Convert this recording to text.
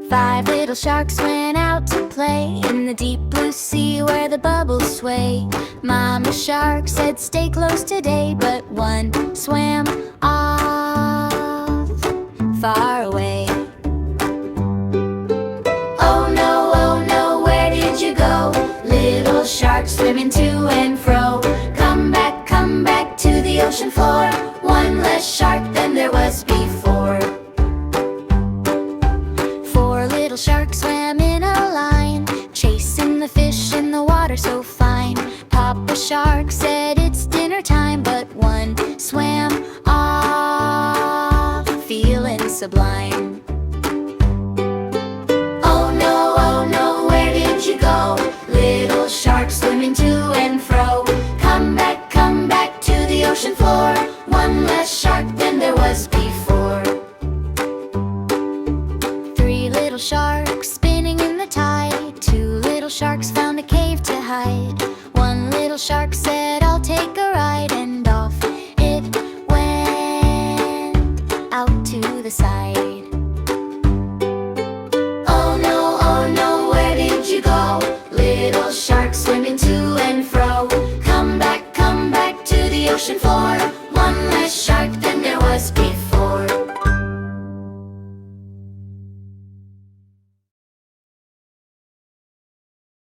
Five little sharks went out to play in the deep blue sea where the bubbles sway. Mama shark said stay close today, but one swam off far away. Oh no, where did you go? Little shark swimming to and fro. Come back to the ocean floor. One less shark than there was before. Four little sharks swam in a line, chasing the fish in the water so fine. Papa shark said it's dinner time, but one swam off, feeling sublime. Oh no, where did you go? Little shark swimming to and fro. Come back to the ocean floor. One less shark than there was before. Three little sharks spinning in the tide. Two little sharks found a cave to hide. One little shark said, I'll take a ride, and off it went out to the side. Oh no, where did you go? Little shark swimming to and fro. Come back to the ocean floor.